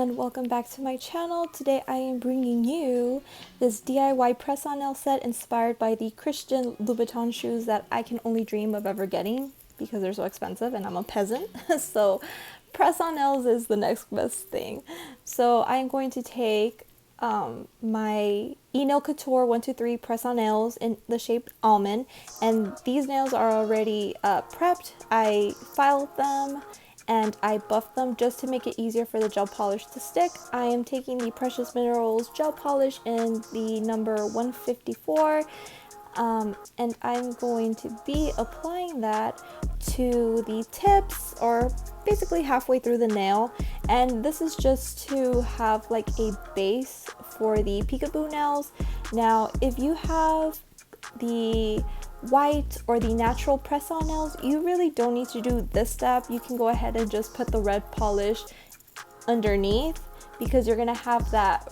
and welcome back to my channel. Today I am bringing you this DIY press-on nail set inspired by the Christian Louboutin shoes that I can only dream of ever getting because they're so expensive and I'm a peasant. So press-on nails is the next best thing. So I am going to take my enailcouture 123 press-on nails in the shape Almond, and these nails are already prepped. I filed them and I buffed them just to make it easier for the gel polish to stick. I am taking the Precious Minerals gel polish in the number 154, and I'm going to be applying that to the tips, or basically halfway through the nail. And this is just to have like a base for the peekaboo nails. Now if you have the white or the natural press-on nails, you really don't need to do this step. You can go ahead and just put the red polish underneath, because you're gonna have that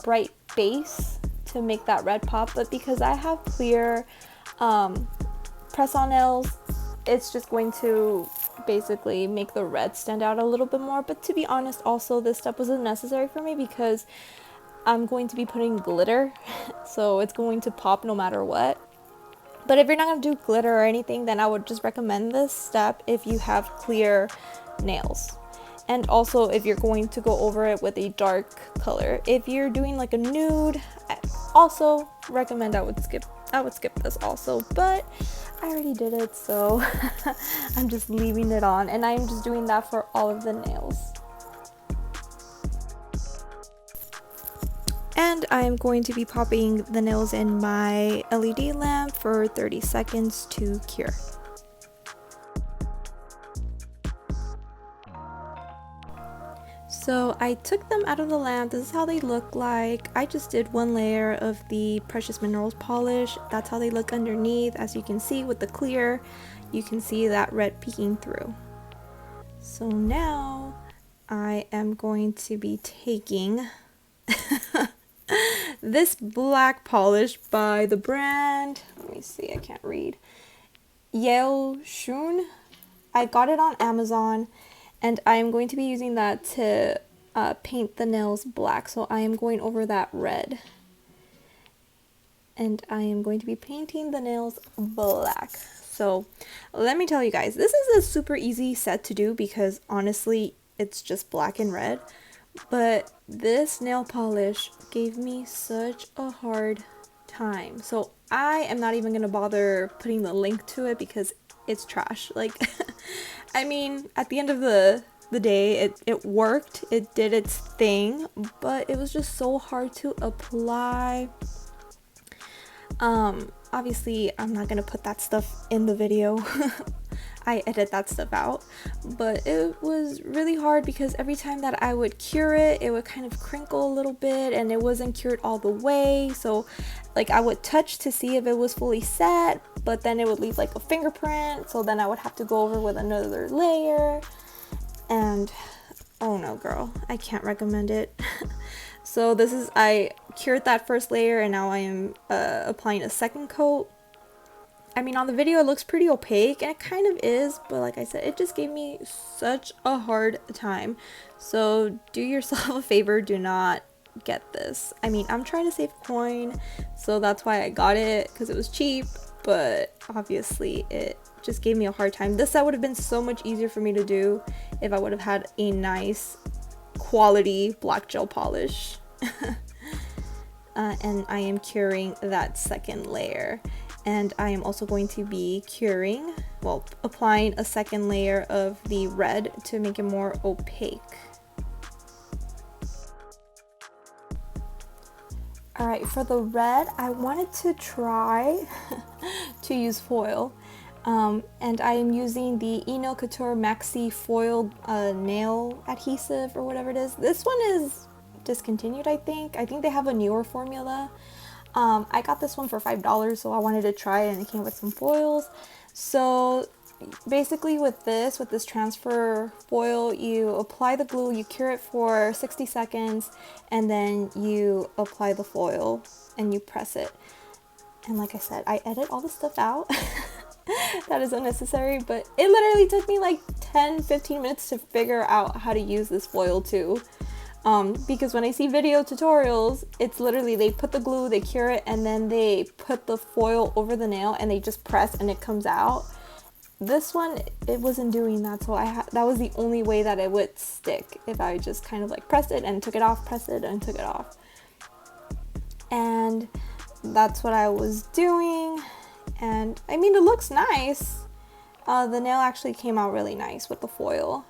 bright base to make that red pop. But because I have clear press-on nails, it's just going to basically make the red stand out a little bit more. But to be honest, also this step wasn't necessary for me because I'm going to be putting glitter, so it's going to pop no matter what. But if you're not going to do glitter or anything, then I would just recommend this step if you have clear nails. And also if you're going to go over it with a dark color. If you're doing like a nude, I also recommend I would skip this also, but I already did it, so I'm just leaving it on, and I'm just doing that for all of the nails. And I'm going to be popping the nails in my LED lamp for 30 seconds to cure. So I took them out of the lamp. This is how they look like. I just did one layer of the Precious Minerals polish. That's how they look underneath. As you can see with the clear, you can see that red peeking through. So now I am going to be taking this black polish by the brand, let me see, I can't read, Enailcouture. I got it on Amazon, and I am going to be using that to paint the nails black. So I am going over that red, and I am going to be painting the nails black. So let me tell you guys, this is a super easy set to do because honestly it's just black and red. But this nail polish gave me such a hard time. So I am not even going to bother putting the link to it because it's trash. Like, I mean, at the end of the day, it worked. It did its thing, but it was just so hard to apply. Obviously, I'm not going to put that stuff in the video. I edit that stuff out, but it was really hard because every time that I would cure it, it would kind of crinkle a little bit and it wasn't cured all the way. So like I would touch to see if it was fully set, but then it would leave like a fingerprint. So then I would have to go over with another layer, and oh no girl, I can't recommend it. So this is, I cured that first layer and now I am applying a second coat. I mean, on the video it looks pretty opaque, and it kind of is, but like I said, it just gave me such a hard time. So do yourself a favor, do not get this. I mean, I'm trying to save coin, so that's why I got it, because it was cheap, but obviously it just gave me a hard time. This set would have been so much easier for me to do if I would have had a nice quality black gel polish. And I am curing that second layer. And I am also going to be curing, well, applying a second layer of the red to make it more opaque. Alright, for the red, I wanted to try to use foil. And I am using the enailcouture Maxi Foil Nail Adhesive, or whatever it is. This one is discontinued, I think. I think they have a newer formula. I got this one for $5, so I wanted to try it, and it came with some foils. So basically with this transfer foil, you apply the glue, you cure it for 60 seconds, and then you apply the foil and you press it. And like I said, I edit all the stuff out that is unnecessary, but it literally took me like 10-15 minutes to figure out how to use this foil too. Because when I see video tutorials, it's literally they put the glue, they cure it, and then they put the foil over the nail and they just press and it comes out. This one, it wasn't doing that, so that was the only way that it would stick, if I just kind of like pressed it and took it off, pressed it and took it off. And that's what I was doing, and I mean, it looks nice. The nail actually came out really nice with the foil.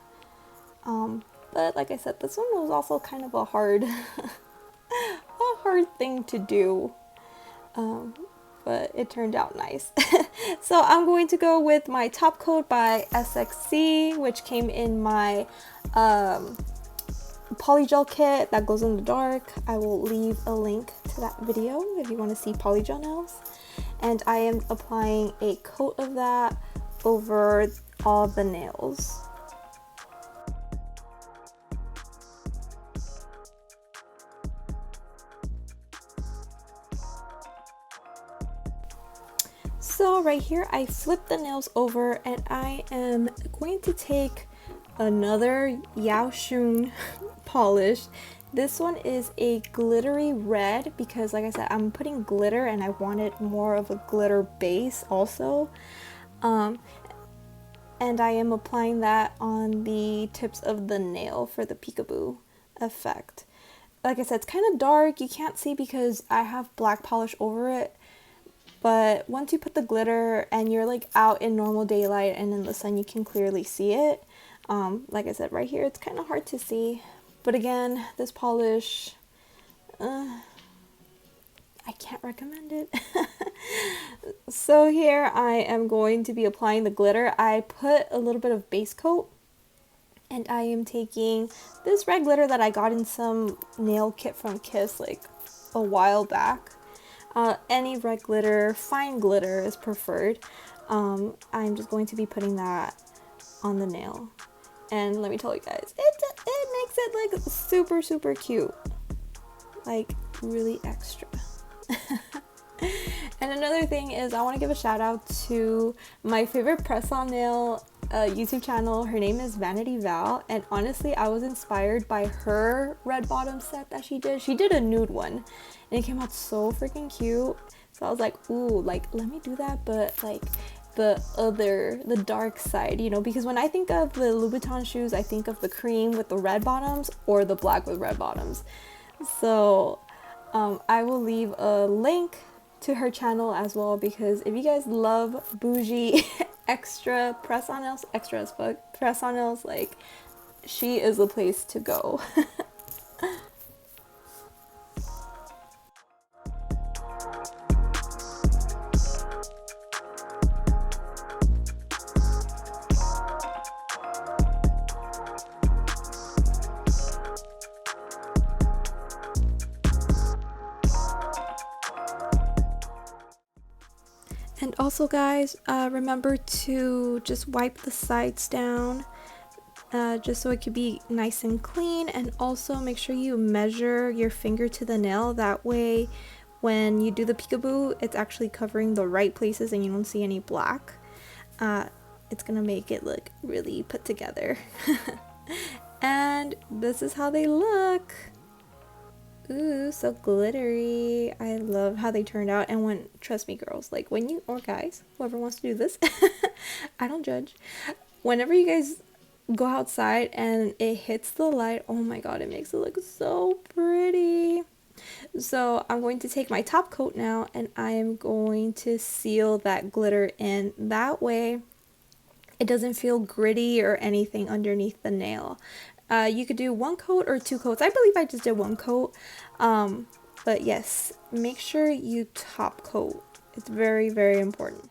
But like I said, this one was also kind of a hard thing to do. But it turned out nice. So I'm going to go with my top coat by SXC, which came in my polygel kit that glows in the dark. I will leave a link to that video if you want to see polygel nails. And I am applying a coat of that over all the nails. So right here, I flipped the nails over and I am going to take another Yao Shun polish. This one is a glittery red because, like I said, I'm putting glitter and I wanted more of a glitter base also. And I am applying that on the tips of the nail for the peekaboo effect. Like I said, it's kind of dark. You can't see because I have black polish over it. But once you put the glitter and you're like out in normal daylight and in the sun, you can clearly see it. Like I said, right here, it's kind of hard to see. But again, this polish, I can't recommend it. So here I am going to be applying the glitter. I put a little bit of base coat. And I am taking this red glitter that I got in some nail kit from Kiss like a while back. Any red glitter, fine glitter is preferred. I'm just going to be putting that on the nail. And let me tell you guys, it makes it like super, super cute. Like really extra. And another thing is I want to give a shout out to my favorite press-on nail YouTube channel. Her name is Vanity Val, and honestly I was inspired by her red bottom set that she did. She did a nude one and it came out so freaking cute. So I was like, ooh, like let me do that, but like the dark side, you know, because when I think of the Louboutin shoes, I think of the cream with the red bottoms or the black with red bottoms. So I will leave a link to her channel as well, because if you guys love Bougie extra press-on nails, extra as fuck press-on nails, like she is the place to go. And also guys, remember to just wipe the sides down just so it could be nice and clean, and also make sure you measure your finger to the nail. That way when you do the peekaboo, it's actually covering the right places and you don't see any black. It's gonna make it look really put together. And this is how they look. Ooh, so glittery. I love how they turned out. And when, trust me girls, like when you, or guys, whoever wants to do this, I don't judge. Whenever you guys go outside and it hits the light, oh my god, it makes it look so pretty. So I'm going to take my top coat now and I am going to seal that glitter in. That way it doesn't feel gritty or anything underneath the nail. You could do one coat or two coats. I believe I just did one coat. But yes, make sure you top coat. It's very, very important.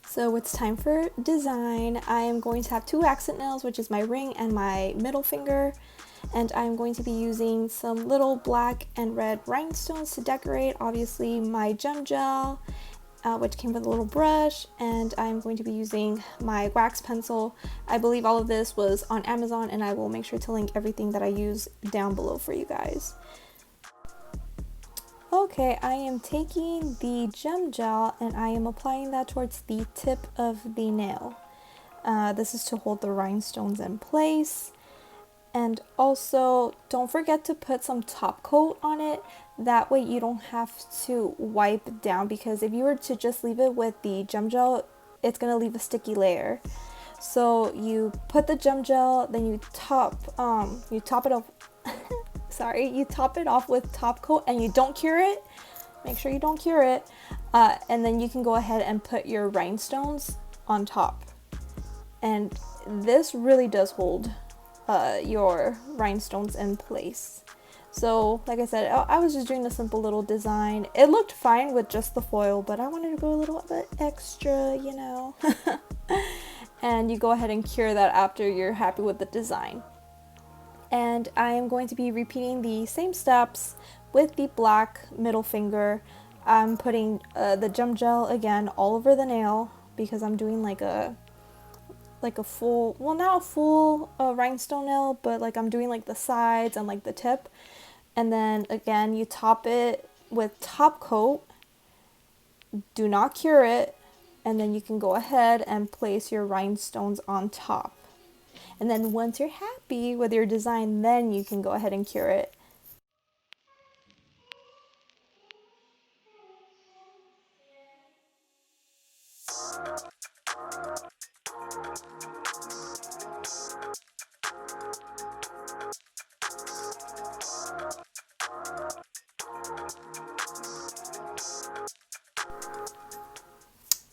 So it's time for design. I am going to have two accent nails, which is my ring and my middle finger. And I'm going to be using some little black and red rhinestones to decorate. Obviously my gem gel, which came with a little brush, and I'm going to be using my wax pencil. I believe all of this was on Amazon, and I will make sure to link everything that I use down below for you guys. Okay. Okay, I am taking the gem gel and I am applying that towards the tip of the nail. This is to hold the rhinestones in place. And also, don't forget to put some top coat on it. That way you don't have to wipe down, because if you were to just leave it with the gem gel, it's going to leave a sticky layer. So you put the gem gel, then you top it off. Sorry, you top it off with top coat, and you don't cure it. Make sure you don't cure it. And then you can go ahead and put your rhinestones on top. And this really does hold your rhinestones in place. So like I said, I was just doing a simple little design. It looked fine with just the foil, but I wanted to go a little bit extra, you know. And you go ahead and cure that after you're happy with the design. And I am going to be repeating the same steps with the black middle finger. I'm putting the gem gel again all over the nail, because I'm doing like a full, well, not a full rhinestone nail, but like I'm doing like the sides and like the tip. And then again, you top it with top coat. Do not cure it. And then you can go ahead and place your rhinestones on top. And then once you're happy with your design, then you can go ahead and cure it.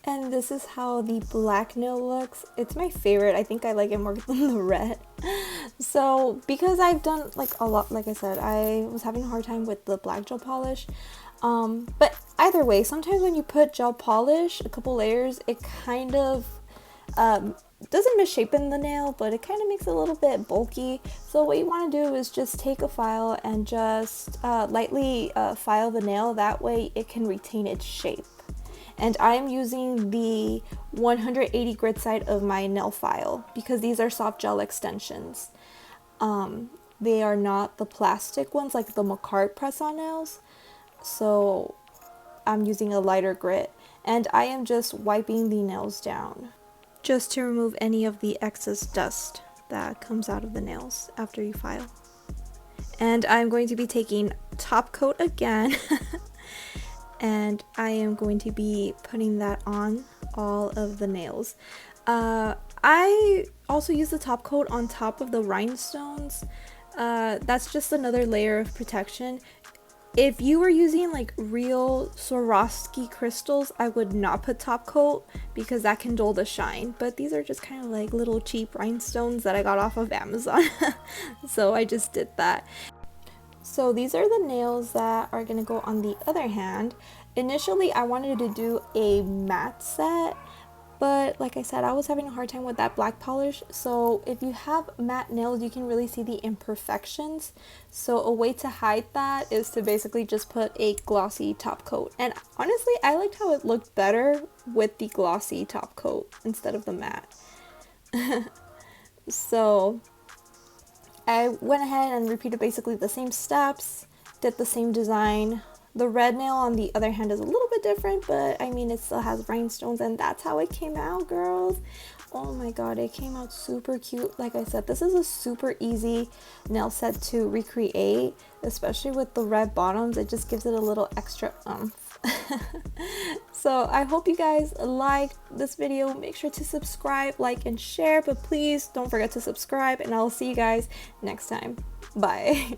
And this is how the black nail looks. It's my favorite. I think I like it more than the red. So because I've done like a lot, like I said, I was having a hard time with the black gel polish. But either way, sometimes when you put gel polish, a couple layers, it kind of doesn't misshapen the nail, but it kind of makes it a little bit bulky. So what you want to do is just take a file and just lightly file the nail. That way it can retain its shape. And I'm using the 180 grit side of my nail file, because these are soft gel extensions. They are not the plastic ones like the Macart press-on nails. So I'm using a lighter grit, and I am just wiping the nails down just to remove any of the excess dust that comes out of the nails after you file. And I'm going to be taking top coat again. And I am going to be putting that on all of the nails. I also use the top coat on top of the rhinestones. That's just another layer of protection. If you were using like real Swarovski crystals, I would not put top coat, because that can dull the shine. But these are just kind of like little cheap rhinestones that I got off of Amazon. So I just did that. So these are the nails that are going to go on the other hand. Initially, I wanted to do a matte set, but like I said, I was having a hard time with that black polish. So if you have matte nails, you can really see the imperfections. So a way to hide that is to basically just put a glossy top coat. And honestly, I liked how it looked better with the glossy top coat instead of the matte. So I went ahead and repeated basically the same steps, did the same design. The red nail on the other hand is a little bit different, but I mean, it still has rhinestones, and that's how it came out, girls. Oh my god, it came out super cute. Like I said, this is a super easy nail set to recreate, especially with the red bottoms. It just gives it a little extra oomph. So I hope you guys liked this video. Make sure to subscribe, like, and share, but please don't forget to subscribe, and I'll see you guys next time. Bye.